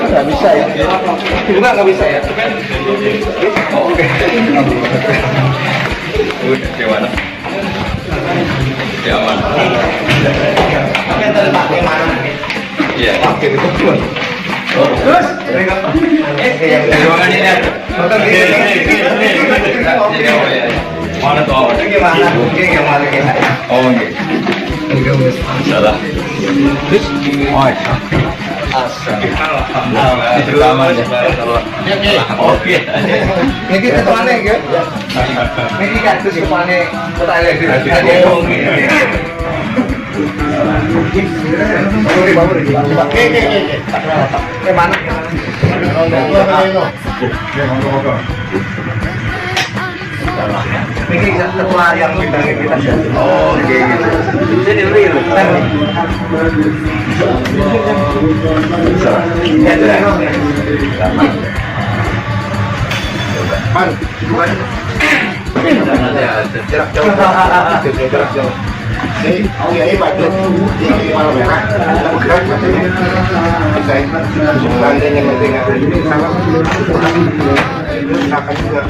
Nggak bisa ya? Juga nggak bisa ya? Oh, oke. Udah, gimana? Gimana? Tapi yang terletaknya mana? Iya. Oke, itu pun. Terus? Ruangan ini ada. Mana tuh? Gimana? Gimana? Oh, gitu. Salah. Terus? Oh, oke. Ini kita mana ya? Ini kan terus mana? Pertanyaan ke mana? Ini ketua yang kita oh gitu. Jadi real. Jarak jauh. Jarak jauh. Ini kiai batu di malam merah. Kita bergerak saya banding yang penting ini sama akan juga.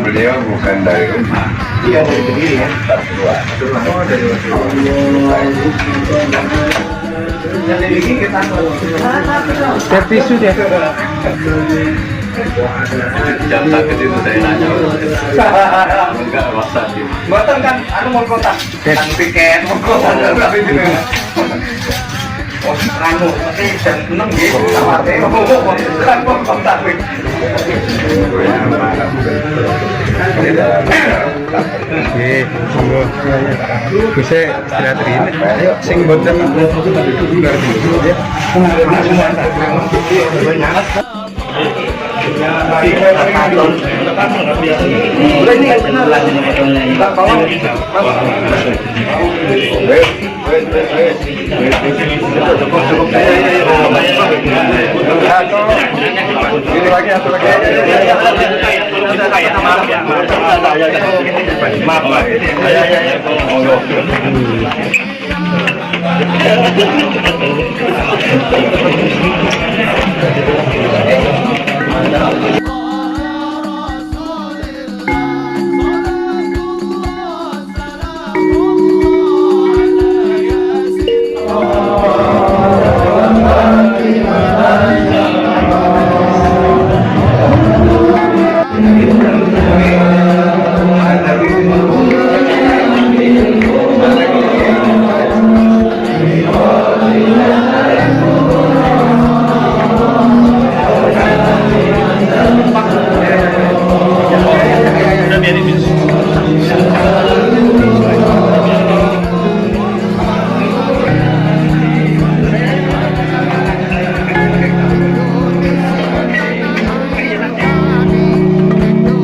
Beliau bukan dari rumah. Iya dari sendiri ya. Oh dari tisu dia. Jam sakit itu saya nanya. Enggak masa sih. Buatan kan, aku mau kota. Kan tiket mau kota. Tapi itu oh, ranu, tapi jam 6 gitu. Sama teh mau kan mau kota. Oke, monggo. Bisa terin. Ayo sing boten ngerti.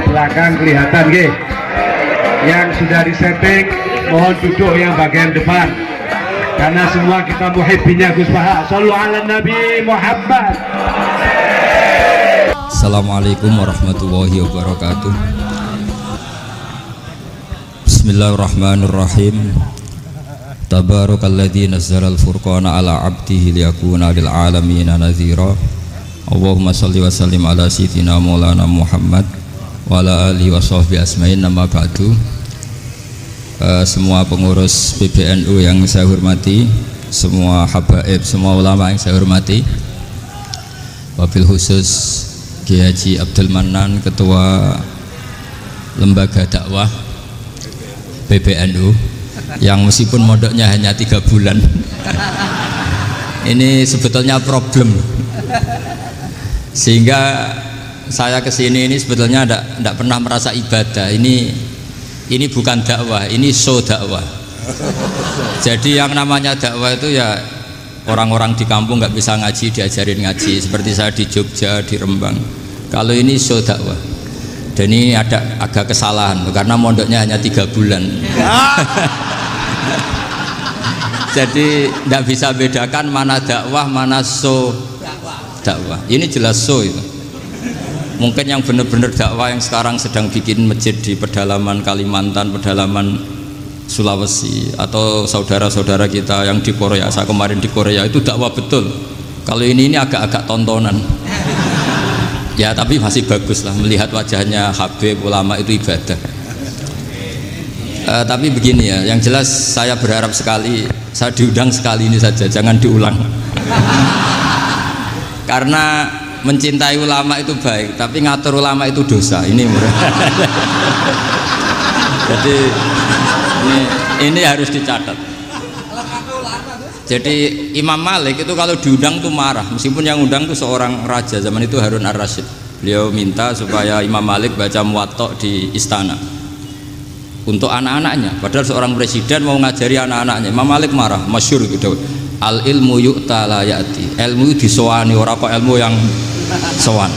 Silakan kelihatan nggih. Yang sudah disetting mohon duduk yang bagian depan. Karena semua kita muhibbinya Gus Baha. Shallu ala Nabi Muhammad. Assalamualaikum warahmatullahi wabarakatuh. Bismillahirrahmanirrahim. Tabarakalladzi nazzala al-furqana ala 'abdihi liyakuna lil 'alamina nadhira. Allahumma shalli wa sallim ala sayyidina Maulana Muhammad wa ala alihi wa sahbihi asma'in. Nama ba'du. Semua pengurus PBNU yang saya hormati, semua habaib, semua ulama yang saya hormati, wabil khusus Kiai Haji Abdul Manan, Ketua Lembaga Dakwah PBNU, yang meskipun mondoknya hanya 3 bulan ini sebetulnya problem, sehingga saya kesini ini sebetulnya tidak pernah merasa ibadah. Ini bukan dakwah, ini show dakwah. Jadi yang namanya dakwah itu ya orang-orang di kampung nggak bisa ngaji diajarin ngaji, seperti saya di Jogja, di Rembang. Kalau ini show dakwah, dan ini ada agak kesalahan karena mondoknya hanya 3 bulan. Jadi tidak bisa bedakan mana dakwah mana show dakwah. Ini jelas show itu. Mungkin yang benar-benar dakwah yang sekarang sedang bikin masjid di pedalaman Kalimantan, pedalaman Sulawesi, atau saudara-saudara kita yang di Korea. Saya kemarin di Korea itu dakwah betul. Kalau ini agak-agak tontonan. Ya tapi masih bagus lah melihat wajahnya Habib ulama itu ibadah. Tapi begini ya, yang jelas saya berharap sekali saya diundang sekali ini saja, jangan diulang. Karena mencintai ulama itu baik, tapi ngatur ulama itu dosa. Ini murah. Jadi ini harus dicatat. Jadi Imam Malik itu kalau diundang tuh marah, meskipun yang undang tuh seorang raja zaman itu, Harun ar-Rasyid. Beliau minta supaya Imam Malik baca Muwatta di istana untuk anak-anaknya, padahal seorang presiden mau ngajari anak-anaknya. Imam Malik marah, masyhur gitu, al ilmu yu'ta la ya'ti, ilmu disowani, ora kok ilmu yang sowan.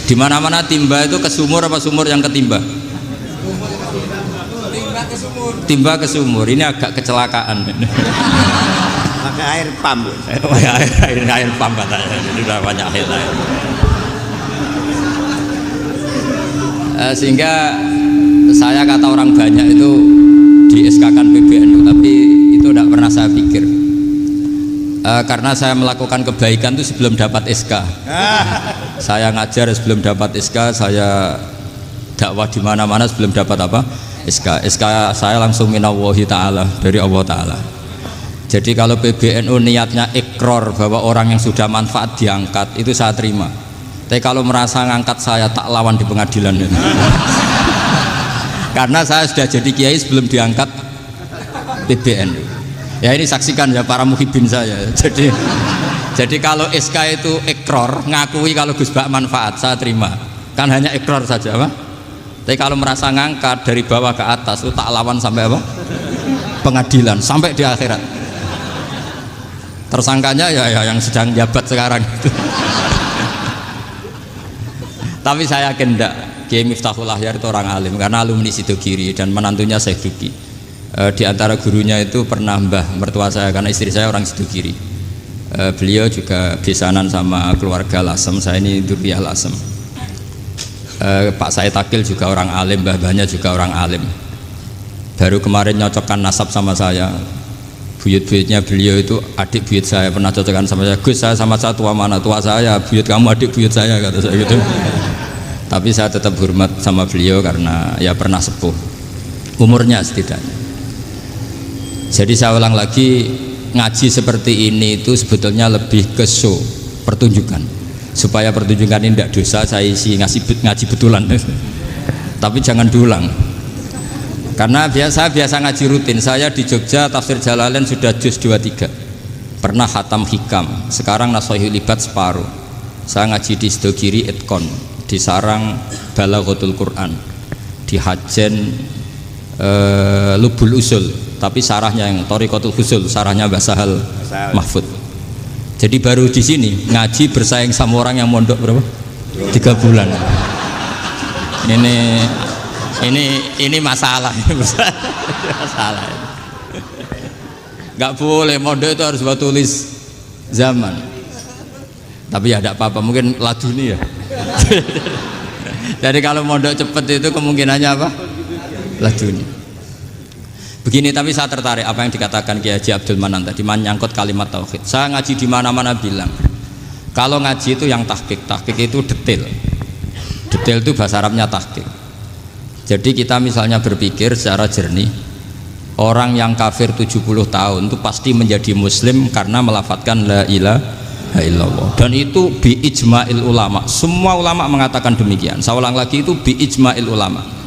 Di mana-mana timba itu ke sumur apa sumur yang ketimba? Timba ke sumur. Ini agak kecelakaan. Pakai air pump. Air pump katanya, ini udah banyak air. Sehingga saya kata orang banyak itu di SK-kan PBNU, tapi itu tidak pernah saya pikir. Karena saya melakukan kebaikan itu sebelum dapat SK. Saya ngajar sebelum dapat SK, saya dakwah di mana-mana sebelum dapat apa? SK. SK saya langsung minallahi ta'ala, dari Allah Ta'ala. Jadi kalau PBNU niatnya ikrar bahwa orang yang sudah manfaat diangkat, itu saya terima. Tapi kalau merasa ngangkat saya, tak lawan di pengadilan. Karena saya sudah jadi kiai sebelum diangkat PBNU. Ya ini saksikan ya para muhibin saya. Jadi kalau SK itu ikrar, ngakui kalau Gus Bak manfaat, saya terima. Kan hanya ikrar saja, Pak. Tapi kalau merasa ngangkat dari bawah ke atas, itu tak lawan sampai apa? Pengadilan, sampai di akhirat. Tersangkanya ya yang sedang jabat sekarang. Tapi saya yakin enggak, Kiai Miftahul Ahyar itu orang alim karena alumni Sidogiri dan menantunya Syekh Duki. Di antara gurunya itu pernah mbah mertua saya, karena istri saya orang Sidogiri. Beliau juga besanan sama keluarga Lasem, saya ini Durriyah Lasem. Pak Said Akil juga orang alim, mbah-mbahnya juga orang alim. Baru kemarin nyocokkan nasab sama saya. Buyut-buyutnya beliau itu adik buyut saya, pernah cocokkan sama saya. Gus, saya sama saya tua mana? Tua saya, buyut kamu adik buyut saya, kata saya gitu. Tapi saya tetap hormat sama beliau karena ya pernah sepuh umurnya setidaknya. Jadi saya ulang lagi, ngaji seperti ini itu sebetulnya lebih ke show, pertunjukan. Supaya pertunjukan ini tidak dosa, saya isi ngaji betulan. Tapi jangan diulang. Karena biasa ngaji rutin. Saya di Jogja tafsir Jalalain sudah juz 23. Pernah khatam hikam. Sekarang Nashihul Ibad separuh. Saya ngaji di Sidogiri Itkon, di Sarang Balaghatul Quran, di Hajen Lubul Usul, tapi sarahnya yang Thariqatul Husul, sarahnya Mbah Sahal Mahfud. Jadi baru di sini ngaji bersaing sama orang yang mondok berapa? 3 bulan. Ini masalah, masalah. Nggak boleh mondok itu harus buat tulis zaman. Tapi ya tidak apa-apa, mungkin laduni ya. Jadi kalau mondok cepet itu kemungkinannya apa? Laduni. Begini, tapi saya tertarik apa yang dikatakan Kiai Haji Abdul Manan tadi, menyangkut kalimat tauhid. Saya ngaji di mana-mana bilang, kalau ngaji itu yang tahqiq itu detail. Detail itu bahasa Arabnya tahqiq. Jadi kita misalnya berpikir secara jernih, orang yang kafir 70 tahun itu pasti menjadi muslim karena melafadzkan la ilaha illallah, dan itu bi ijma'il ulama. Semua ulama mengatakan demikian. Saya ulang lagi, itu bi ijma'il ulama.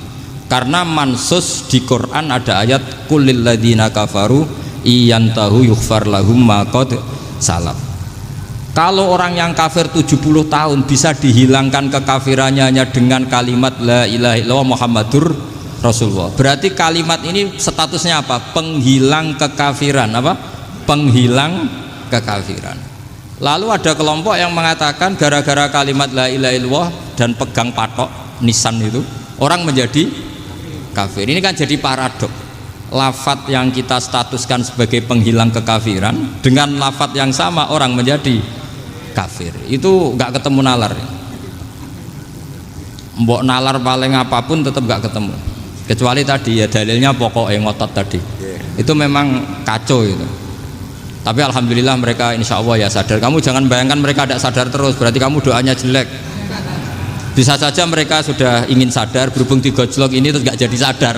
Karena mansus di Quran ada ayat kulil ladzina kafaru iyantahu yughfar lahum ma qad salaf. Kalau orang yang kafir 70 tahun bisa dihilangkan kekafirannya hanya dengan kalimat la ilaha illallah Muhammadur Rasulullah. Berarti kalimat ini statusnya apa? Penghilang kekafiran, apa? Penghilang kekafiran. Lalu ada kelompok yang mengatakan gara-gara kalimat la ilaha illallah dan pegang patok nisan itu orang menjadi kafir. Ini kan jadi paradok. Lafat yang kita statuskan sebagai penghilang kekafiran dengan lafat yang sama orang menjadi kafir. Itu nggak ketemu nalar. Mbok nalar paling apapun tetap nggak ketemu. Kecuali tadi ya dalilnya pokoknya ngotot tadi. Itu memang kacau itu. Tapi alhamdulillah mereka insya Allah ya sadar. Kamu jangan bayangkan mereka tidak sadar terus, berarti kamu doanya jelek. Bisa saja mereka sudah ingin sadar, berhubung digojlok ini terus nggak jadi sadar.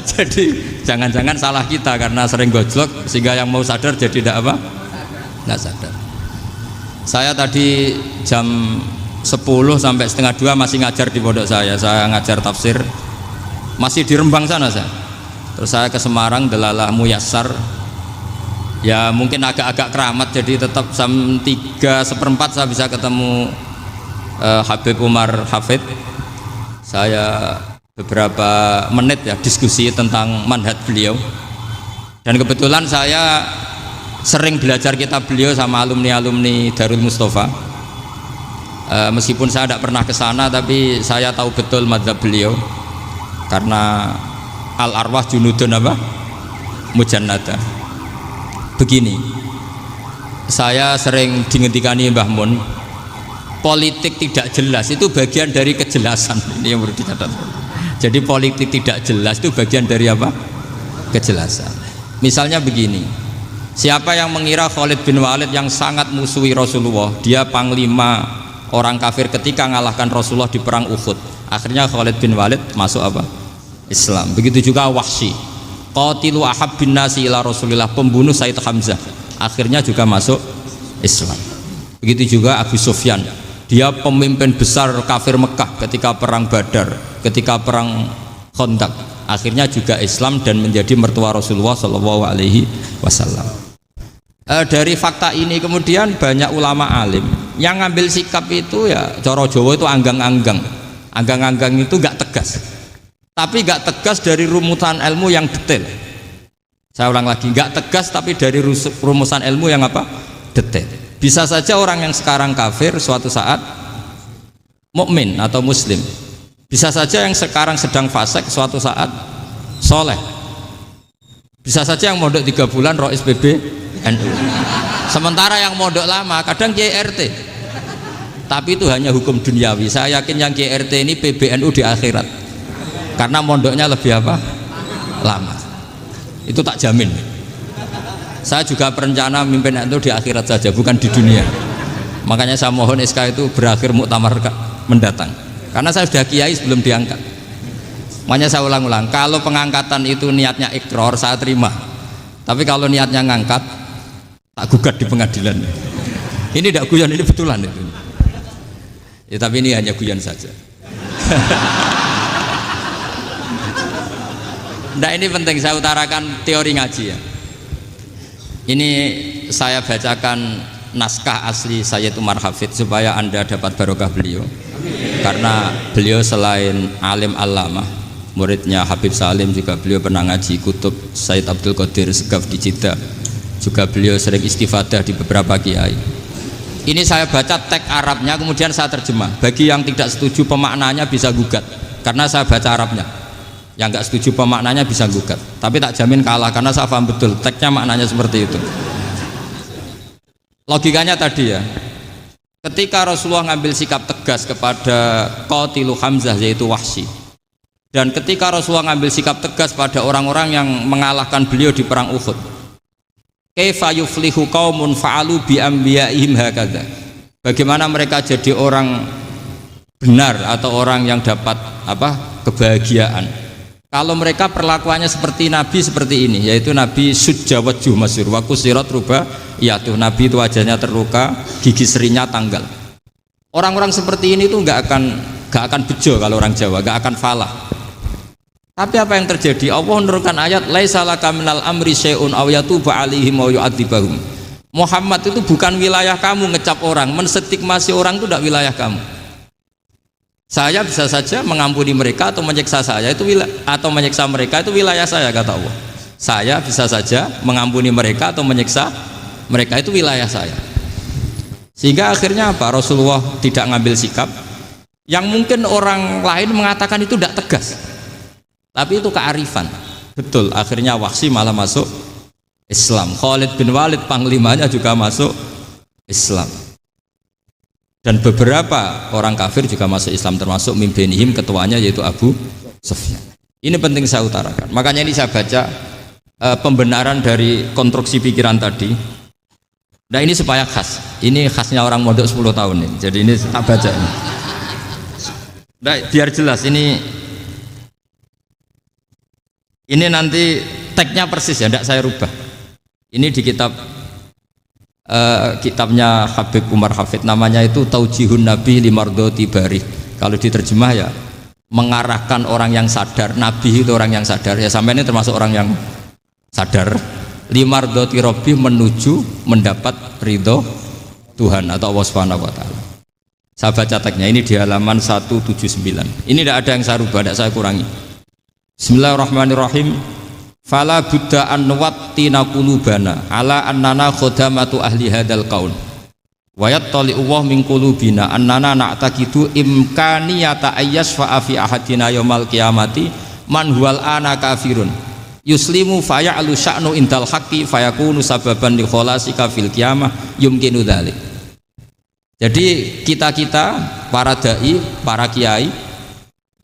Jadi jangan-jangan salah kita karena sering gojlok sehingga yang mau sadar jadi tidak apa? Nggak sadar. Saya tadi jam 10 sampai setengah 2 masih ngajar di pondok saya ngajar tafsir masih di Rembang sana saya. Terus saya ke Semarang Delalah Muyassar, ya mungkin agak-agak keramat jadi tetap jam 3:4 saya bisa ketemu Habib Umar Hafid. Saya beberapa menit ya diskusi tentang manhaj beliau, dan kebetulan saya sering belajar kitab beliau sama alumni-alumni Darul Mustafa. Meskipun saya tidak pernah ke sana, tapi saya tahu betul mazhab beliau karena al arwah junudun apa? Mujannada. Begini, saya sering dingetikani Mbah Mun, politik tidak jelas itu bagian dari kejelasan. Ini yang perlu dicatat. Jadi politik tidak jelas itu bagian dari apa? Kejelasan. Misalnya begini, siapa yang mengira Khalid bin Walid yang sangat musuhi Rasulullah, dia panglima orang kafir ketika ngalahkan Rasulullah di perang Uhud, akhirnya Khalid bin Walid masuk apa? Islam. Begitu juga Wahsy, qatilu ahabbin nasi ila Rasulillah, pembunuh Sayyid Hamzah, akhirnya juga masuk Islam. Begitu juga Abu Sufyan, dia pemimpin besar kafir Mekah ketika perang Badar, ketika perang Khandaq, akhirnya juga Islam dan menjadi mertua Rasulullah Shallallahu Alaihi Wasallam. Dari fakta ini kemudian banyak ulama alim yang ngambil sikap itu ya coro Jawa itu anggang-anggang. Anggang-anggang itu gak tegas, tapi gak tegas dari rumusan ilmu yang detail. Saya ulang lagi, gak tegas tapi dari rumusan ilmu yang apa? Detail. Bisa saja orang yang sekarang kafir suatu saat mukmin atau muslim. Bisa saja yang sekarang sedang fasik suatu saat soleh. Bisa saja yang mondok 3 bulan rois PBNU. Sementara yang mondok lama kadang Kiai RT. Tapi itu hanya hukum duniawi. Saya yakin yang Kiai RT ini PBNU di akhirat. Karena mondoknya lebih apa? Lama. Itu tak jamin. Saya juga berencana mimpin itu di akhirat saja, bukan di dunia. Makanya saya mohon SK itu berakhir muktamar mendatang. Karena saya sudah kiai sebelum diangkat. Makanya saya ulang-ulang, kalau pengangkatan itu niatnya ikrar, saya terima. Tapi kalau niatnya ngangkat, tak gugat di pengadilan. Ini tidak guyon, ini betulan itu. Ya, tapi ini hanya guyon saja. Nah, ini penting saya utarakan teori ngaji ya. Ini saya bacakan naskah asli Sayyid Umar Hafid supaya Anda dapat barokah beliau. Karena beliau selain alim allamah, muridnya Habib Salim, juga beliau pernah ngaji kutub Sayyid Abdul Qadir Segaf di Jeddah. Juga beliau sering istifadah di beberapa kiai. Ini saya baca teks Arabnya kemudian saya terjemah. Bagi yang tidak setuju pemaknanya bisa gugat, karena saya baca Arabnya. Yang nggak setuju pemaknanya bisa gugat, tapi tak jamin kalah karena saya paham betul teksnya maknanya seperti itu. Logikanya tadi ya, ketika Rasulullah ngambil sikap tegas kepada qatilu Hamzah yaitu Wahsy, dan ketika Rasulullah ngambil sikap tegas pada orang-orang yang mengalahkan beliau di perang Uhud, kaifa yuflihu qaumun fa'alu bi anbiya'ihim hakadha, bagaimana mereka jadi orang benar atau orang yang dapat apa? Kebahagiaan kalau mereka perlakuannya seperti Nabi seperti ini, yaitu Nabi sujjawat juhmasur wa kusirat ruba, yaitu Nabi itu wajahnya terluka, gigi serinya tanggal. Orang-orang seperti ini tuh nggak akan bejo kalau orang Jawa, nggak akan falah. Tapi apa yang terjadi? Allah menurunkan ayat laisa laka minal amri syai'un aw yatuba 'alaihim aw yu'adzibahum. Muhammad itu bukan wilayah kamu ngecap orang, menstigmasi orang itu tidak wilayah kamu. Saya bisa saja mengampuni mereka atau menyiksa saya itu atau menyiksa mereka itu wilayah saya, kata Allah. Saya bisa saja mengampuni mereka atau menyiksa mereka itu wilayah saya. Sehingga akhirnya apa? Rasulullah tidak ngambil sikap yang mungkin orang lain mengatakan itu tidak tegas, tapi itu kearifan. Betul, akhirnya Wahsy malah masuk Islam. Khalid bin Walid panglimanya juga masuk Islam. Dan beberapa orang kafir juga masuk Islam, termasuk mimpinihim, ketuanya yaitu Abu Sufyan. Ini penting saya utarakan. Makanya ini saya baca pembenaran dari konstruksi pikiran tadi. Nah ini supaya khas. Ini khasnya orang mondok 10 tahun nih. Jadi ini tak baca ini. Nah, biar jelas ini nanti tagnya persis ya, tidak saya rubah. Ini di kitabnya Habib Umar Hafid, namanya itu Taujihun Nabi Limardoti Bari. Kalau diterjemah ya mengarahkan orang yang sadar. Nabi itu orang yang sadar ya, sampai ini termasuk orang yang sadar. Limardoti Robbi, menuju mendapat ridho Tuhan atau Allah Subhanahu wa Ta'ala. Saya baca tagnya ini di halaman 179. Ini tidak ada yang saya rubah, tidak saya kurangi. Bismillahirrahmanirrahim. Fala buddha an nuwattina qulubana ala annana khodamatu ahli hadal qaul wa yattali'u Allah min qulubina annana na'taqidu imkaniyata ayyasfa'a fi ahadina yaumal qiyamati man huwal ana kafirun yuslimu faya'lu sya'nu indal haqqi fayakunu sababan li kholasika fil qiyamah yumkinu dzalik. Jadi kita para dai, para kiai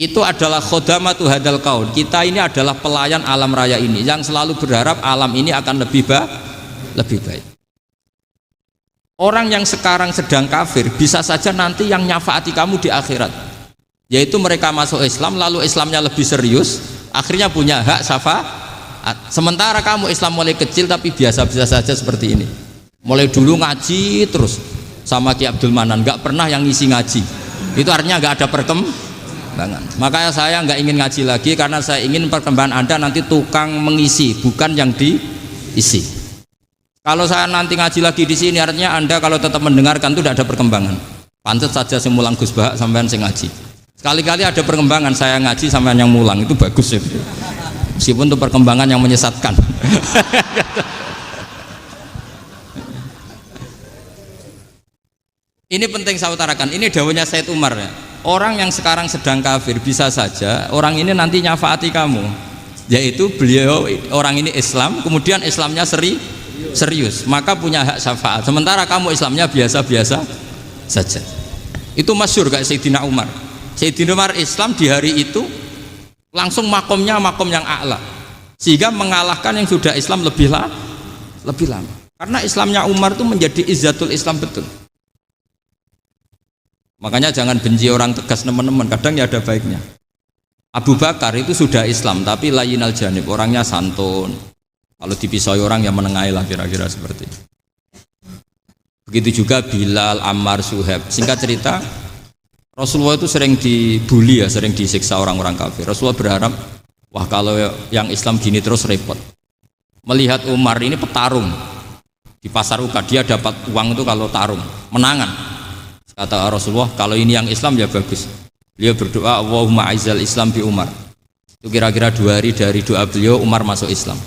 itu adalah khodamatu hadal kaun. Kita ini adalah pelayan alam raya ini yang selalu berharap alam ini akan lebih baik. Orang yang sekarang sedang kafir bisa saja nanti yang nyafaati kamu di akhirat, yaitu mereka masuk Islam lalu Islamnya lebih serius, akhirnya punya hak syafaat. Sementara kamu Islam mulai kecil tapi biasa-biasa saja seperti ini, mulai dulu ngaji terus sama Ki Abdul Manan, nggak pernah yang ngisi ngaji, itu artinya nggak ada perkembangan. Makanya saya nggak ingin ngaji lagi karena saya ingin perkembangan Anda nanti tukang mengisi, bukan yang diisi. Kalau saya nanti ngaji lagi di sini, artinya Anda kalau tetap mendengarkan itu tidak ada perkembangan. Pantas saja saya mulang Gus Bahak sampean sing ngaji. Sekali-kali ada perkembangan, saya ngaji sampean yang mulang, itu bagus ya. Meskipun itu perkembangan yang menyesatkan. Ini penting saya utarakan. Ini dawuhnya Said Umar ya. Orang yang sekarang sedang kafir bisa saja orang ini nanti nyafaati kamu, yaitu beliau orang ini Islam, kemudian Islamnya serius, maka punya hak syafaat. Sementara kamu Islamnya biasa-biasa saja. Itu masyhur kayak Sayyidina Umar. Sayyidina Umar Islam di hari itu langsung makomnya makom yang a'la, sehingga mengalahkan yang sudah Islam lebih lama. Karena Islamnya Umar itu menjadi izzatul Islam betul. Makanya jangan benci orang tegas teman-teman, kadang ya ada baiknya. Abu Bakar itu sudah Islam tapi layinal janib, orangnya santun. Kalau dipisoi orang yang menengahi lah, kira-kira seperti itu. Begitu juga Bilal, Ammar, Suhaib. Singkat cerita, Rasulullah itu sering dibully ya, sering disiksa orang-orang kafir. Rasulullah berharap, wah kalau yang Islam gini terus repot. Melihat Umar ini petarung di pasar Uka, dia dapat uang itu kalau tarung, menangan. Kata Rasulullah, kalau ini yang Islam ya bagus. Beliau berdoa, Allahumma aizal Islam bi Umar. Itu kira-kira 2 hari dari doa beliau, Umar masuk Islam.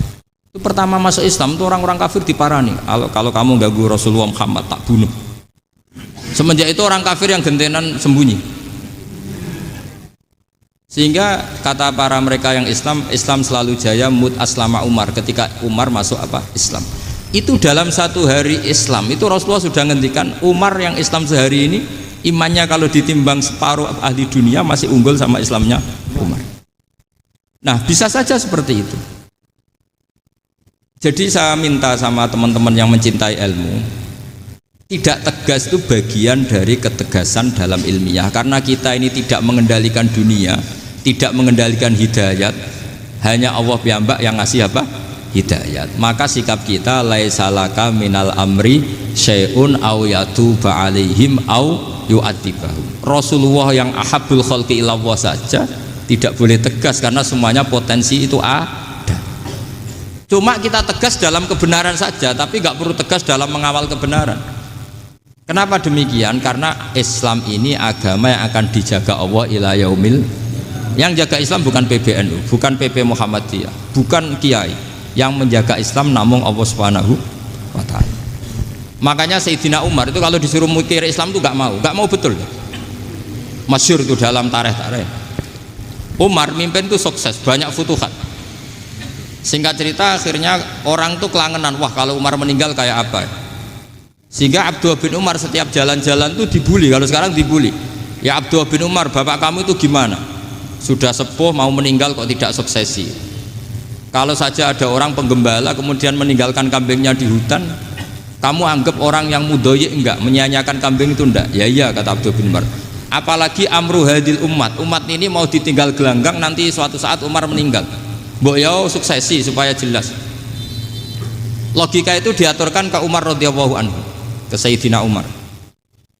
Itu pertama masuk Islam itu orang-orang kafir diparani. Kalau kamu ganggu Rasulullah Muhammad tak bunuh. Semenjak itu orang kafir yang gentenan sembunyi. Sehingga kata para mereka yang Islam selalu jaya mut aslama Umar, ketika Umar masuk Islam. Itu dalam 1 hari Islam itu Rasulullah sudah ngendikan Umar yang Islam sehari ini imannya kalau ditimbang separuh ahli dunia masih unggul sama Islamnya Umar. Nah bisa saja seperti itu. Jadi saya minta sama teman-teman yang mencintai ilmu, tidak tegas itu bagian dari ketegasan dalam ilmiah, karena kita ini tidak mengendalikan dunia, tidak mengendalikan hidayat, hanya Allah piyambak yang ngasih hidayat. Maka sikap kita laisalaka minal amri syai'un aw yatuba alaihim aw yu'adzibahum. Rasulullah yang ahabbul khalqi ilallah saja tidak boleh tegas karena semuanya potensi itu ada. Cuma kita tegas dalam kebenaran saja, tapi nggak perlu tegas dalam mengawal kebenaran. Kenapa demikian? Karena Islam ini agama yang akan dijaga Allah ila yaumil. Yang jaga Islam bukan PBNU, bukan PP Muhammadiyah, bukan kiai. Yang menjaga Islam namun Allah Subhanahu wa taala. Makanya Sayyidina Umar itu kalau disuruh mikir Islam itu nggak mau betul. Masyhur itu dalam tarikh-tarikh. Umar mimpin itu sukses, banyak futuhat. Singkat cerita akhirnya orang tuh kelangenan, wah kalau Umar meninggal kayak apa. Sehingga Abdullah bin Umar setiap jalan-jalan tuh dibully, kalau sekarang dibully. Ya Abdullah bin Umar, bapak kamu itu gimana? Sudah sepuh mau meninggal kok tidak suksesi. Kalau saja ada orang penggembala kemudian meninggalkan kambingnya di hutan, kamu anggap orang yang mudoyik enggak, menyanyiakan kambing itu enggak? Ya iya, kata Abdullah bin Umar. Apalagi amru hadil umat ini mau ditinggal gelanggang, nanti suatu saat Umar meninggal. Mbok yo suksesi supaya jelas. Logika itu diaturkan ke Umar radhiyallahu anhu, ke Sayyidina Umar.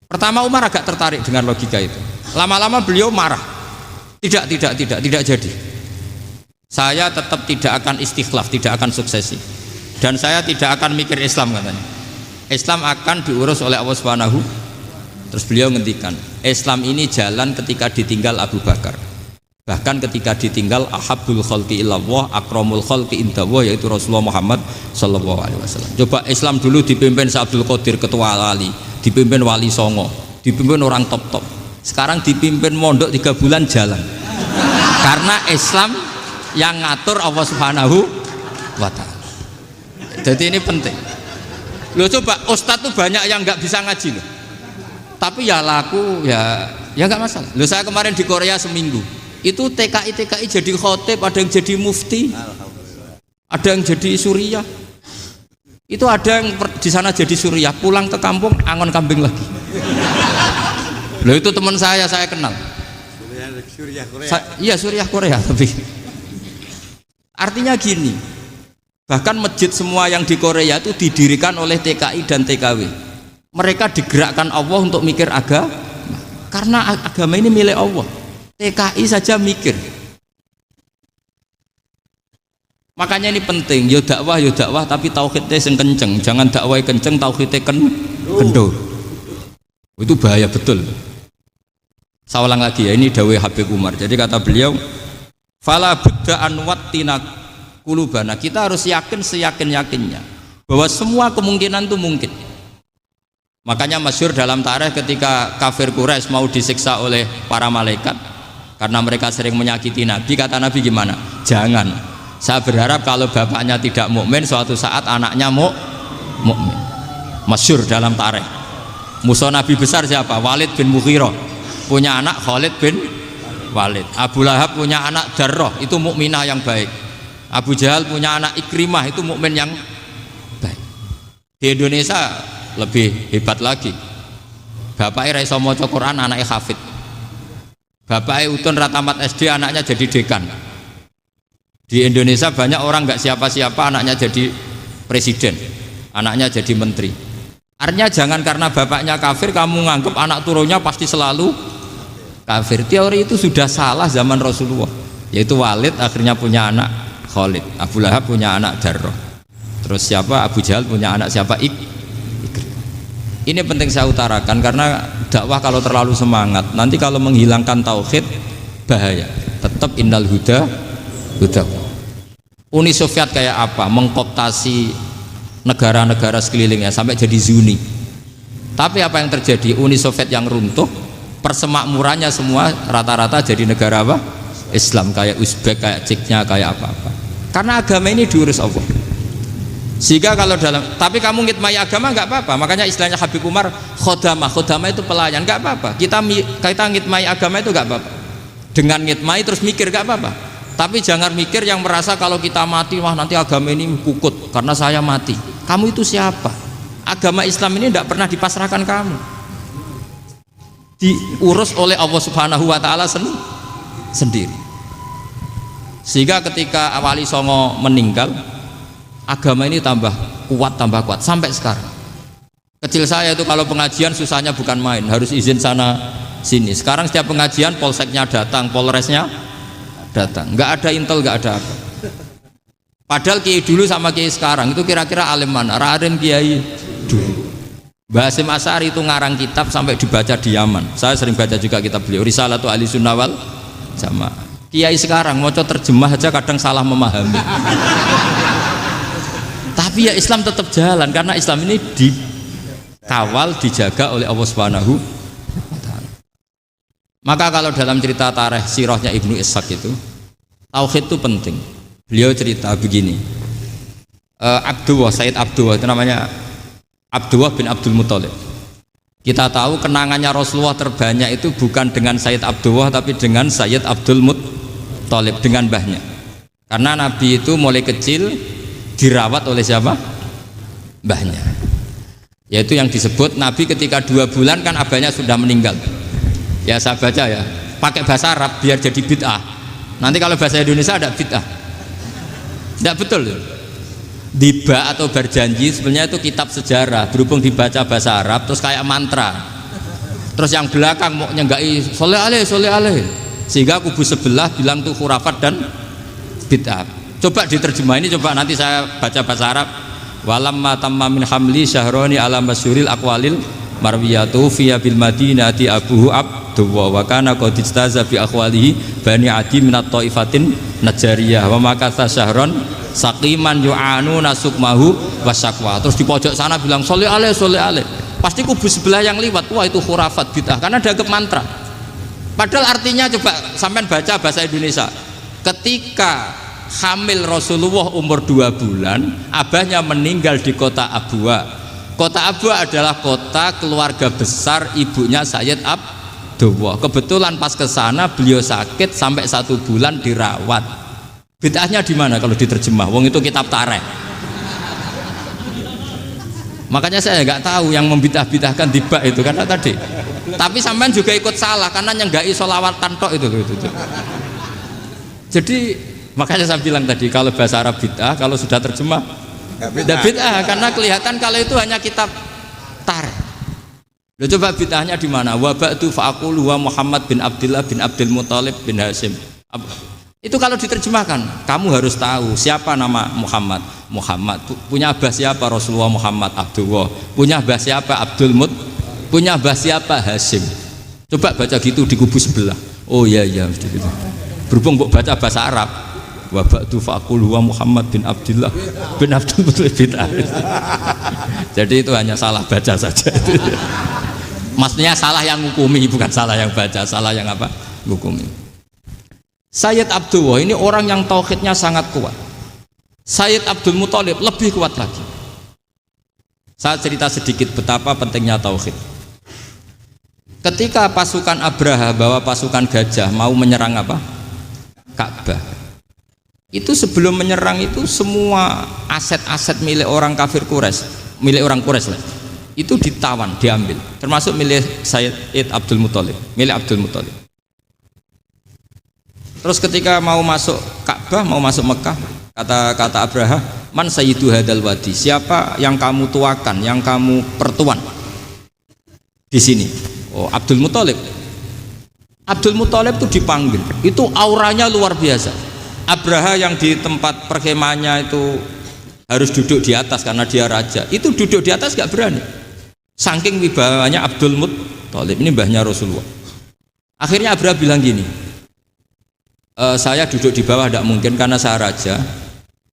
Pertama Umar agak tertarik dengan logika itu. Lama-lama beliau marah. Tidak jadi. Saya tetap tidak akan istikhlaf, tidak akan suksesi. Dan saya tidak akan mikir Islam katanya. Islam akan diurus oleh Allah Subhanahu. Terus beliau ngendikan, Islam ini jalan ketika ditinggal Abu Bakar. Bahkan ketika ditinggal ahabbul khalqi illallah akramul khalqi indallah, yaitu Rasulullah Muhammad sallallahu alaihi wasallam. Coba Islam dulu dipimpin Syekh Abdul Qadir ketua wali, dipimpin Wali Songo, dipimpin orang top-top. Sekarang dipimpin mondok 3 bulan jalan. Karena Islam yang ngatur Allah Subhanahu wa taala. Jadi ini penting. Loh coba ustadz tuh banyak yang nggak bisa ngaji loh. Tapi ya laku ya nggak masalah. Loh saya kemarin di Korea seminggu. Itu TKI jadi khotib, ada yang jadi mufti, ada yang jadi suriah. Itu ada yang di sana jadi suriah, pulang ke kampung angon kambing lagi. Loh itu teman saya kenal. Suriah Korea. Iya suriah Korea, tapi artinya gini. Bahkan masjid semua yang di Korea itu didirikan oleh TKI dan TKW. Mereka digerakkan Allah untuk mikir agama, karena agama ini milik Allah. TKI saja mikir. Makanya ini penting, yo dakwah tapi tauhidnya sing kenceng, jangan dakwah kenceng tauhidnya kendor. Itu bahaya betul. Saya ulang lagi ya, ini dawuh Habib Umar. Jadi kata beliau, fala budda an wattina kulubana. Kita harus yakin seyakin-yakinnya bahwa semua kemungkinan itu mungkin. Makanya masyhur dalam tarikh ketika kafir Quraisy mau disiksa oleh para malaikat karena mereka sering menyakiti Nabi, kata Nabi gimana? Jangan. Saya berharap kalau bapaknya tidak mukmin, suatu saat anaknya mukmin. Masyhur dalam tarikh. Musuh Nabi besar siapa? Walid bin Mughirah. Punya anak Khalid bin Walid. Abu Lahab punya anak Darrah, itu mukminah yang baik. Abu Jahal punya anak Ikrimah, itu mukmin yang baik. Di Indonesia lebih hebat lagi. Bapaknya ra iso maca Quran, anaknya hafid. Bapaknya utun ratamat SD, anaknya jadi dekan. Di Indonesia banyak orang nggak siapa-siapa, anaknya jadi presiden, anaknya jadi menteri. Artinya jangan karena bapaknya kafir kamu nganggep anak turunnya pasti selalu kafir. Teori itu sudah salah zaman Rasulullah. Yaitu Walid akhirnya punya anak Khalid, Abu Lahab punya anak Darrah. Terus siapa? Abu Jahal punya anak siapa? Ini penting saya utarakan karena dakwah kalau terlalu semangat nanti kalau menghilangkan tauhid bahaya. Tetap innal huda. Uni Soviet kayak apa? Mengkooptasi negara-negara sekelilingnya sampai jadi Zuni. Tapi apa yang terjadi? Uni Soviet yang runtuh, persemakmurannya semua rata-rata jadi negara apa? Islam, kayak Uzbek, kayak Ceknya, kayak apa-apa. Karena agama ini diurus Allah. Sehingga kalau tapi kamu ngitmai agama nggak apa-apa. Makanya istilahnya Habib Umar khodamah itu pelayan, nggak apa-apa. Kita ngitmai agama itu nggak apa-apa. Dengan ngitmai terus mikir nggak apa-apa. Tapi jangan mikir yang merasa kalau kita mati wah nanti agama ini kukut karena saya mati. Kamu itu siapa? Agama Islam ini tidak pernah dipasrahkan kamu. Diurus oleh Allah Subhanahu wa taala sendiri. Sehingga ketika Wali Songo meninggal, agama ini tambah kuat sampai sekarang. Kecil saya itu kalau pengajian susahnya bukan main, harus izin sana sini. Sekarang setiap pengajian polseknya datang, polresnya datang, nggak ada intel, nggak ada apa. Padahal kiai dulu sama kiai sekarang itu kira-kira alim mana? Alim kiai dulu. Mbah Hasyim Asy'ari itu ngarang kitab sampai dibaca di Yaman. Saya sering baca juga kitab beliau, Risalatu Ahli Sunnah wal Jamaah. Kiai sekarang mau terjemah aja kadang salah memahami. Tapi ya Islam tetap jalan karena Islam ini dikawal, dijaga oleh Allah Subhanahu wa Ta'ala. Maka kalau dalam cerita tarikh sirahnya Ibnu Ishaq itu, tauhid itu penting. Beliau cerita begini, Sayyid Abdullah itu namanya Abdullah bin Abdul Muthalib. Kita tahu kenangannya Rasulullah terbanyak itu bukan dengan Sayyid Abdullah tapi dengan Sayyid Abdul Muthalib, dengan mbahnya. Karena Nabi itu mulai kecil dirawat oleh siapa? Mbahnya. Yaitu yang disebut Nabi ketika 2 bulan kan abahnya sudah meninggal. Ya saya baca ya, pakai bahasa Arab biar jadi bid'ah. Nanti kalau bahasa Indonesia ada bid'ah. Tidak betul. Diba atau berjanji sebenarnya itu kitab sejarah, berhubung dibaca bahasa Arab terus kayak mantra. Terus yang belakang mau nyenggai soleh aleh, sehingga kubu sebelah bilang tuh khurafat dan bid'ah. Coba diterjemah ini, coba nanti saya baca bahasa Arab. Walamma tamma min hamli syahroni ala masyuril aqwalil marwiyatu fiya bil madinati abuhu Abdullah wa kana qad istaza bi aqwalihi bani adi minat taifatin najariyah wa makatha syahron saqiman yu'anu nasukmahu wasyakwa. Terus di pojok sana bilang soleh aleh, pasti kubu sebelah yang liwat, wah itu khurafat bid'ah karena dianggap mantra. Padahal artinya coba sampean baca bahasa Indonesia, ketika hamil Rasulullah umur 2 bulan, abahnya meninggal di kota Abwa. Kota Abwa adalah kota keluarga besar ibunya Sayyid Abdullah. Kebetulan pas ke sana beliau sakit sampai 1 bulan dirawat. Bid'ahnya di mana kalau diterjemah? Wong itu kitab tarikh. Makanya saya nggak tahu yang membidah-bidahkan tiba itu karena tadi. Tapi sampean juga ikut salah karena nyenggai sholawatan tok itu. Jadi makanya saya bilang tadi kalau bahasa Arab bid'ah, kalau sudah terjemah tidak bid'ah karena kelihatan kalau itu hanya kitab tarikh. Loh, coba bid'ahnya di mana? Wa ba'du fa'aqulu wa Muhammad bin Abdullah bin Abdul Muthalib bin Hasyim. Itu kalau diterjemahkan, kamu harus tahu siapa nama Muhammad. Muhammad punya abah siapa? Rasulullah Muhammad Abdullah. Punya abah siapa? Abdul Mut. Punya abah siapa? Hasyim. Coba baca gitu di kubu sebelah. Oh iya mesti gitu. Berhubung kok baca bahasa Arab. Wa ba'du fa'aqulu wa Muhammad bin Abdullah bin Abdul Muthalib bin Hasyim. Jadi itu hanya salah baca saja. Maksudnya salah yang ngukumi, bukan salah yang baca, salah yang apa? Ngukumi. Sayyid Abdullah ini orang yang tauhidnya sangat kuat. Sayyid Abdul Muthalib lebih kuat lagi. Saya cerita sedikit betapa pentingnya tauhid. Ketika pasukan Abraha bawa pasukan gajah mau menyerang apa? Ka'bah. Itu sebelum menyerang itu semua aset-aset milik orang kafir Quraisy, milik orang Quraisy lah. Itu ditawan, diambil, termasuk milik Sayyid Abdul Muthalib, milik Abdul Muthalib. Terus ketika mau masuk Ka'bah, mau masuk Mekah, kata Abraha, man sayyidu hadal wadi, siapa yang kamu tuakan, yang kamu pertuan di sini? Oh, Abdul Muthalib. Abdul Muthalib itu dipanggil, itu auranya luar biasa. Abraha yang di tempat perkemahannya itu harus duduk di atas karena dia raja, itu duduk di atas gak berani, saking wibawanya Abdul Muthalib, ini mbahnya Rasulullah. Akhirnya Abraha bilang gini, saya duduk di bawah tidak mungkin karena saya raja,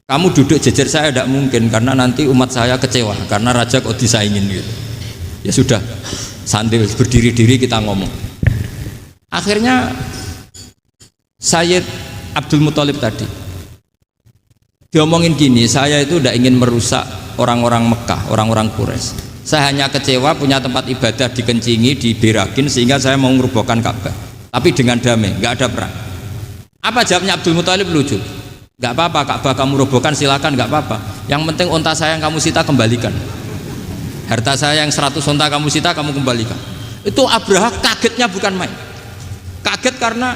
kamu duduk jejer saya tidak mungkin karena nanti umat saya kecewa karena raja kok disaingin gitu. Ya sudah, sambil berdiri-diri kita ngomong. Akhirnya Sayyid Abdul Muthalib tadi diomongin gini, saya itu tidak ingin merusak orang-orang Mekah, orang-orang Quraisy. Saya hanya kecewa punya tempat ibadah dikencingi, diberakin sehingga saya mau merubuhkan Ka'bah, tapi dengan damai, nggak ada perang. Apa jawabnya Abdul Muthalib? Lucu. Nggak apa-apa, Ka'bah kamu robohkan silakan, nggak apa-apa. Yang penting unta saya yang kamu sita kembalikan. Harta saya yang 100 unta kamu sita kamu kembalikan. Itu Abraha kagetnya bukan main. Kaget karena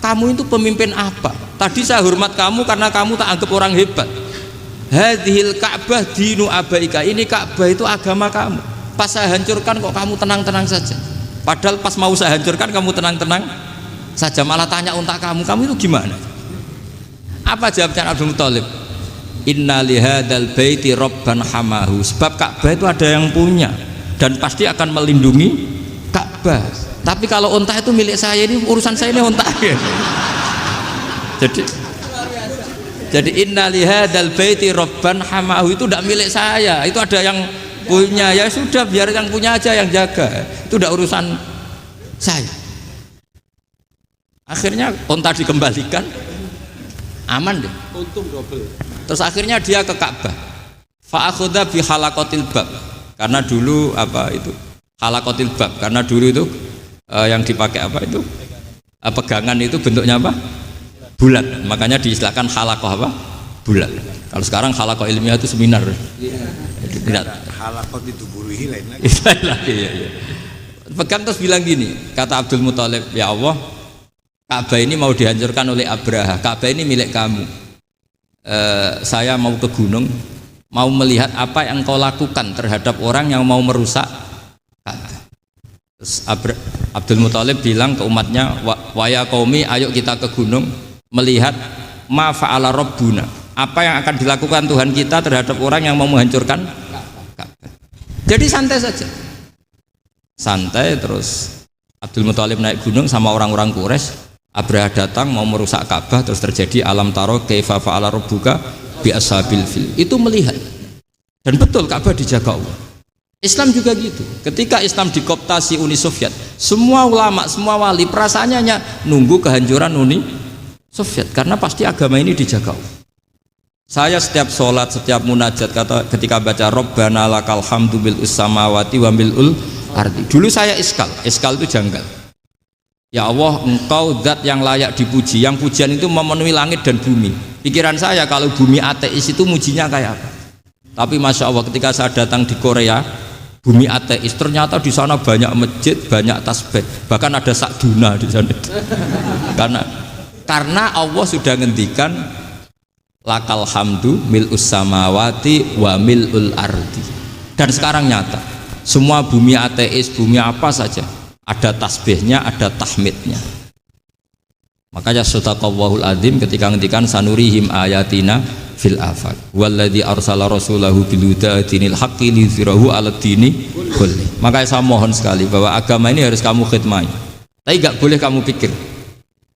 kamu itu pemimpin apa? Tadi saya hormat kamu karena kamu tak anggap orang hebat. Hadhil Ka'bah dinu abaika, ini Ka'bah itu agama kamu. Pas saya hancurkan kok kamu tenang-tenang saja. Padahal pas mau saya hancurkan kamu tenang-tenang saja, malah tanya unta kamu itu gimana? Apa jawabnya Abdul Muthalib? inna lihadzal baiti rabban hamahu, sebab Ka'bah itu ada yang punya dan pasti akan melindungi Ka'bah. Tapi kalau unta itu milik saya, ini urusan saya, ini unta. Jadi inna lihadzal baiti rabban hamahu itu tidak milik saya, itu ada yang punya. Ya sudah, biar yang punya aja yang jaga, itu tidak urusan saya. Akhirnya unta dikembalikan, aman deh, untung double. Terus akhirnya dia ke Ka'bah, fa'akhudha bi halaqatil bab, karena dulu apa itu halaqatil bab, karena dulu itu yang dipakai apa itu pegangan itu bentuknya apa, bulat, makanya diistilahkan halaqah apa, bulat. Kalau sekarang halaqah ilmiah itu seminar. Tidak. Halaqah dituburuhi lain lagi. Iya. Pegang terus bilang gini, kata Abdul Muthalib, ya Allah, Ka'bah ini mau dihancurkan oleh Abraha, Ka'bah ini milik kamu. Saya mau ke gunung, mau melihat apa yang kau lakukan terhadap orang yang mau merusak Ka'bah. Terus Abdul Muthalib bilang ke umatnya, wa ya qaumi, ayo kita ke gunung melihat ma fa'ala rabbuna, apa yang akan dilakukan Tuhan kita terhadap orang yang mau menghancurkan Ka'bah. Jadi santai saja, santai. Terus Abdul Muthalib naik gunung sama orang-orang Quraisy. Abraha datang mau merusak Ka'bah, terus terjadi alam taro kaifa fa'ala rabbuka bi ashabil fil. Itu melihat, dan betul Ka'bah dijaga Allah. Islam juga gitu. Ketika Islam dikooptasi Uni Soviet, semua ulama, semua wali perasaannya hanya nunggu kehancuran Uni Soviet, karena pasti agama ini dijaga Allah. Saya setiap sholat, setiap munajat, ketika baca Rabbana lakal hamdu bil samawati wa mil'ul ardi. Dulu saya iskal itu janggal. Ya Allah, engkau zat yang layak dipuji, yang pujian itu memenuhi langit dan bumi. Pikiran saya kalau bumi ateis itu mujinya kayak apa. Tapi Masya Allah, ketika saya datang di Korea, bumi ateis, ternyata di sana banyak masjid, banyak tasbih, bahkan ada sakduna di sana. Karena Allah sudah ngendikan lakal hamdu mil'us samawati wa mil'ul ardi. Dan sekarang nyata, semua bumi ateis, bumi apa saja, ada tasbihnya, ada tahmidnya. Makanya sadaqallahul adzim ketika ngendikan sanurihim ayatina fil afaq walladzi arsala rasulahu bil huda dinil haqqi liyuzhirahu 'alad dini kulli. Makanya saya mohon sekali bahwa agama ini harus kamu khidmah, tapi enggak boleh kamu pikir.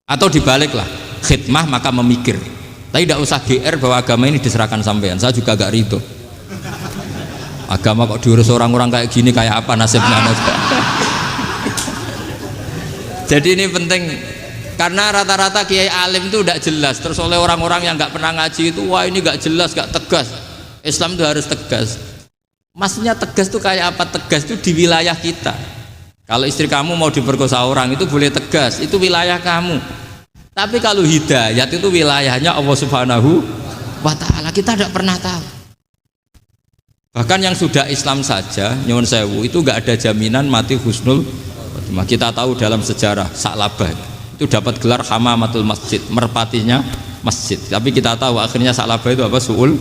Atau dibaliklah, khidmah maka memikir. Tapi tidak usah GR bahwa agama ini diserahkan sampean. Saya juga gak ridho. Agama kok diurus orang-orang kayak gini, kayak apa nasibnya? Jadi ini penting, karena rata-rata kiai alim itu tidak jelas. Terus oleh orang-orang yang nggak pernah ngaji itu, wah ini nggak jelas, nggak tegas. Islam itu harus tegas. Maksudnya tegas itu kayak apa? Tegas itu di wilayah kita. Kalau istri kamu mau diperkosa orang itu boleh tegas, itu wilayah kamu. Tapi kalau hidayat itu wilayahnya Allah Subhanahu wa Ta'ala, kita tidak pernah tahu. Bahkan yang sudah Islam saja, nyuwun sewu, itu nggak ada jaminan mati husnul. Kita tahu dalam sejarah Sa'labah itu dapat gelar hamamatul masjid, merpatinya masjid. Tapi kita tahu akhirnya Sa'labah itu apa? Su'ul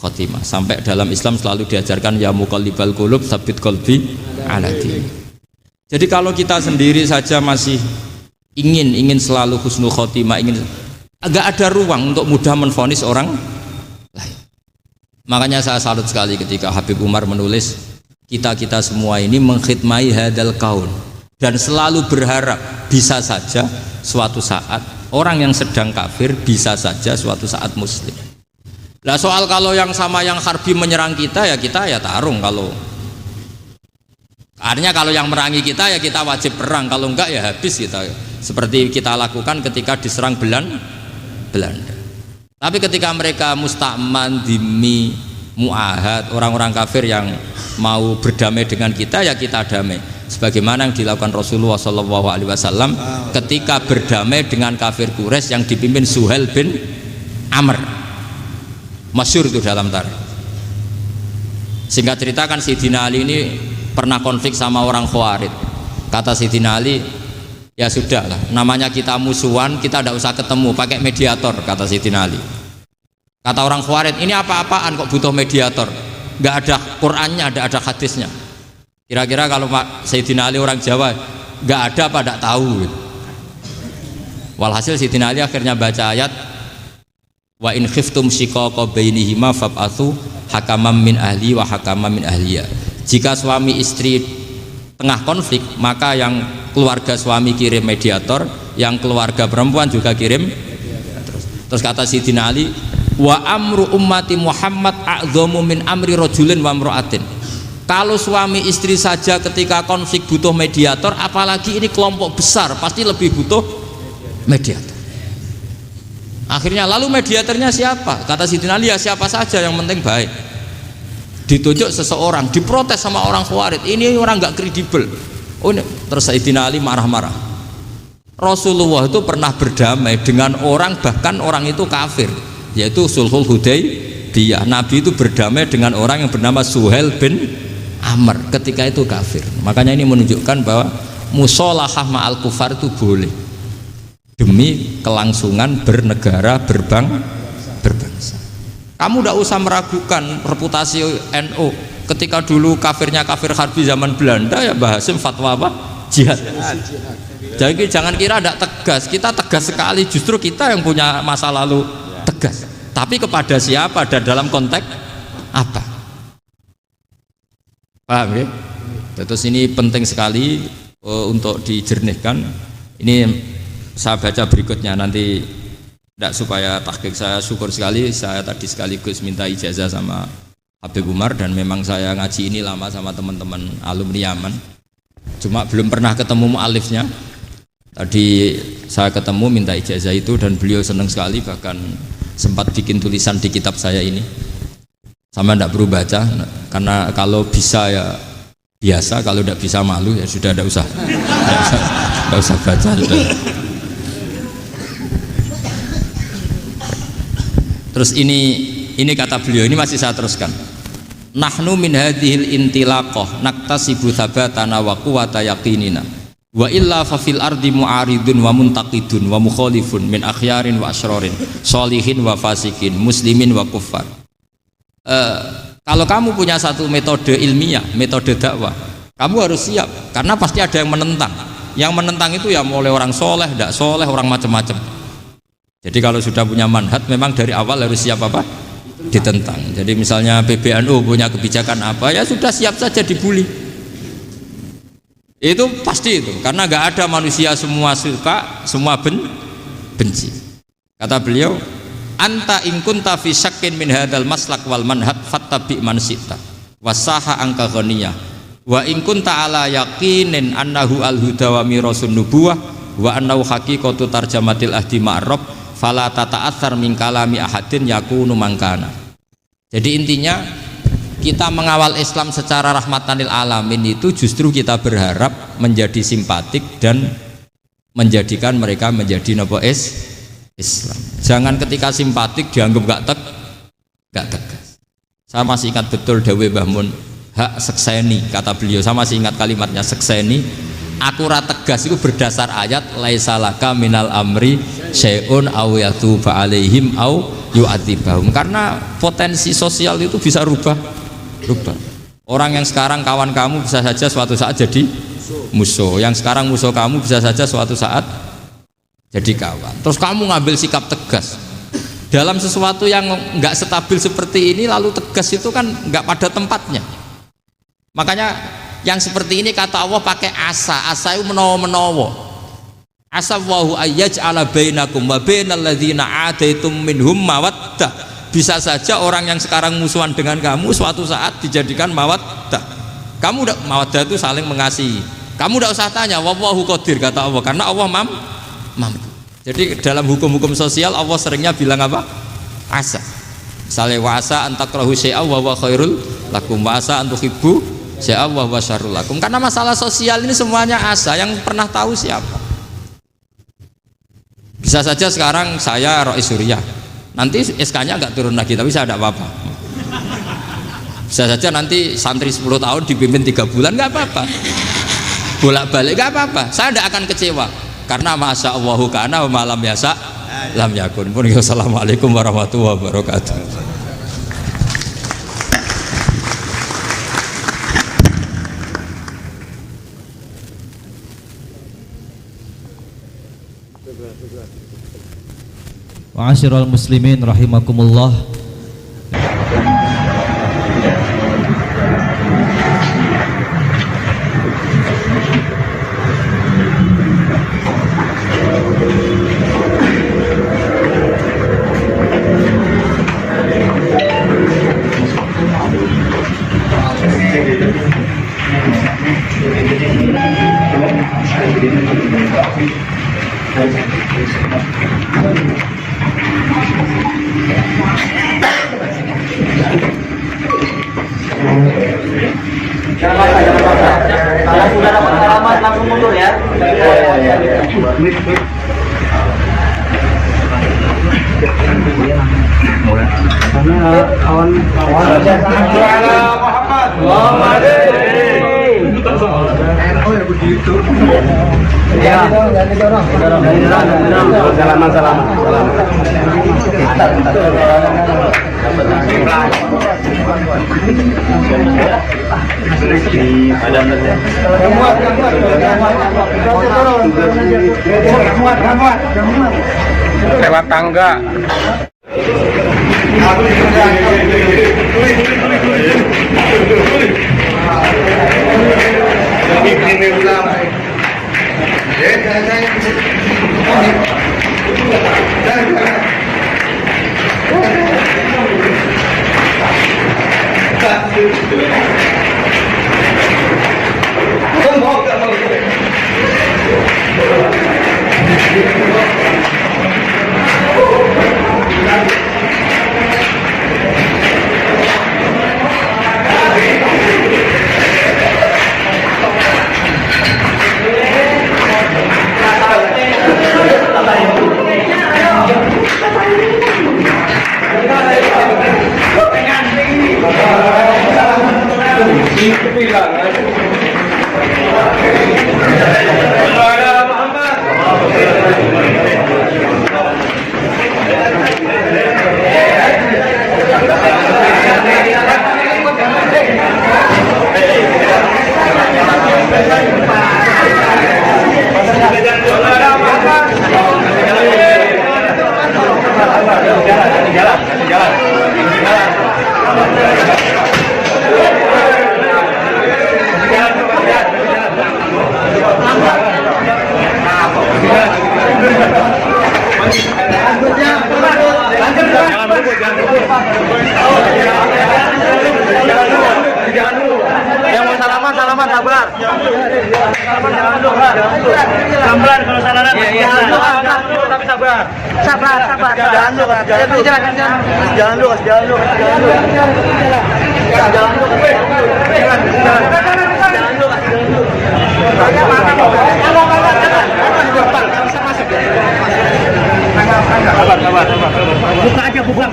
khotimah. Sampai dalam Islam selalu diajarkan ya muqallibal qulub tsabbit qalbi ala din. Jadi kalau kita sendiri saja masih ingin selalu husnul khotimah, agak ada ruang untuk mudah menvonis orang lain. Makanya saya salut sekali ketika Habib Umar menulis kita semua ini mengkhidmai hadal kaun, dan selalu berharap bisa saja suatu saat orang yang sedang kafir bisa saja suatu saat muslim. Nah soal kalau yang sama yang harbi menyerang kita ya tarung. Kalau artinya kalau yang merangi kita ya kita wajib perang, kalau enggak ya habis kita. Seperti kita lakukan ketika diserang Belanda. Tapi ketika mereka musta'man, dhimmi, mu'ahad, orang-orang kafir yang mau berdamai dengan kita ya kita damai. Sebagaimana yang dilakukan Rasulullah SAW ketika berdamai dengan kafir Quraisy yang dipimpin Suhail bin Amr, masyhur itu dalam tarikh. Singkat cerita kan Sayyidina Ali ini pernah konflik sama orang Khawarij. Kata Sayyidina Ali, ya sudah lah, namanya kita musuhan, kita tidak usah ketemu, pakai mediator, kata Sayyidina Ali. Kata orang Khawarij, ini apa-apaan kok butuh mediator, nggak ada Qur'annya, ada hadisnya. Kira-kira kalau Pak Sayyidina Ali orang Jawa, nggak ada apa tidak tahu. Walhasil Sayyidina Ali akhirnya baca ayat Wa in khiftum shiqaqa bainihima fab'atsu hakaman min ahli wa hakaman min ahliya. Jika suami istri tengah konflik, maka yang keluarga suami kirim mediator, yang keluarga perempuan juga kirim. Terus kata Sayyidina Ali, wa amru ummati Muhammad a'dhamu min amri rajulin wa imra'atin. Kalau suami istri saja ketika konflik butuh mediator, apalagi ini kelompok besar pasti lebih butuh mediator. Akhirnya lalu mediatornya siapa? Kata Sayyidina Ali, ya siapa saja yang penting baik. Ditunjuk seseorang, diprotes sama orang Khawarij, ini orang nggak kredibel. Oh, ini. Terus Sayyidina Ali marah-marah. Rasulullah itu pernah berdamai dengan orang, bahkan orang itu kafir, yaitu Sulhul Hudaybiyah. Nabi itu berdamai dengan orang yang bernama Suhail bin Amr, ketika itu kafir. Makanya ini menunjukkan bahwa musolahah ma'al kufar itu boleh demi kelangsungan bernegara, berbangsa. Kamu tidak usah meragukan reputasi NU. Ketika dulu kafirnya kafir harbi zaman Belanda, ya Mbah Hasim fatwa apa? Jihad. Jadi jangan kira tidak tegas, kita tegas sekali. Justru kita yang punya masa lalu tegas. Tapi kepada siapa dan dalam konteks apa? Paham ya? Terus ini penting sekali untuk dijernihkan. Ini saya baca berikutnya nanti, tidak supaya tahqiq. Saya syukur sekali, saya tadi sekaligus minta ijazah sama Habib Umar, dan memang saya ngaji ini lama sama teman-teman alumni Yaman, cuma belum pernah ketemu mu'alifnya. Tadi saya ketemu minta ijazah itu dan beliau senang sekali, bahkan sempat bikin tulisan di kitab saya ini. Sama tidak perlu baca, karena kalau bisa ya biasa, kalau tidak bisa malu ya sudah, tidak usah baca sudah. Terus ini kata beliau, ini masih saya teruskan. Nahnu min hadhil intilaqah naktasibu thabatana wa quwwata yaqinina wa illa fa fil ardi mu'aridun wa muntaqidun wa mukhalifun min akhyarin wa asyrarin sholihin wa fasikin muslimin wa kuffar. Kalau kamu punya satu metode ilmiah, metode dakwah, kamu harus siap, karena pasti ada yang menentang. Yang menentang itu ya mulai orang soleh, tidak soleh, orang macam-macam. Jadi kalau sudah punya manhaj, memang dari awal harus siap apa? Ditentang. Jadi misalnya PBNU punya kebijakan apa, ya sudah siap saja dibully. Itu pasti itu, karena nggak ada manusia semua suka, semua benci. Kata beliau, anta in kunta fi syakkin min hadzal maslak wal manhaj fattabi man syi'ta wasaha angka ghaniyah wa in kunta ala yaqinin annahu al huda wa mirasun nubuwah wa annahu haqiqatu tarjamatil ahdi ma'rab fala tata'athar min kalami ahadin yakunu mangkana. Jadi intinya kita mengawal Islam secara rahmatanil alamin itu justru kita berharap menjadi simpatik dan menjadikan mereka menjadi napa Islam. Jangan ketika simpatik dianggap gak tegas. Saya masih ingat betul dawuh Mbah Mun, hak sekseni, kata beliau. Saya masih ingat kalimatnya, sekseni. Aku ra tegas itu berdasar ayat laisa laka minal amri syai'un aw yatuba alaihim aw yu'adzibahum. Karena potensi sosial itu bisa rubah. Orang yang sekarang kawan kamu bisa saja suatu saat jadi musuh. Yang sekarang musuh kamu bisa saja suatu saat jadi kawan. Terus kamu ngambil sikap tegas dalam sesuatu yang nggak stabil seperti ini, lalu tegas itu kan nggak pada tempatnya. Makanya yang seperti ini kata Allah pakai asa itu menawa. Asa wahu ayyaj'ala bainakum wa bainal ladzina ataitum minhum mawaddah. Bisa saja orang yang sekarang musuhan dengan kamu suatu saat dijadikan mawaddah. Kamu udah mawaddah itu saling mengasihi. Kamu udah usah tanya, wallahu qadir, kata Allah, karena Allah mampu. Jadi dalam hukum-hukum sosial Allah seringnya bilang apa? Asa. Misalnya wa asa an takrahu syai'a wa huwa khairul lakum wa asa an tuhibbu syai'a wa huwa syarrul lakum. Karena masalah sosial ini semuanya asa, yang pernah tahu siapa? Bisa saja sekarang saya Rois Surya, nanti SK-nya nggak turun lagi, tapi saya tidak apa-apa. Bisa saja nanti santri 10 tahun dipimpin 3 bulan, nggak apa-apa. Bolak-balik nggak apa-apa, saya tidak akan kecewa. Karena masya Allahu kana wa malam yasa lam yakun. Assalamualaikum warahmatullahi wabarakatuh. Ma'asyiral muslimin rahimakumullah. Kalau sudah dapat alamat langsung mundur ya. Lewat tangga. Yang mau salaman sabar. Sabar kalau salaman. Tapi sabar. Sabar. Jalan dulu. Jalan dulu. Buka aja, buka.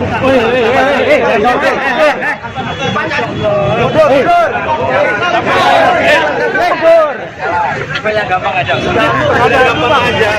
Mundur. Supaya gampang aja. Gampang aja.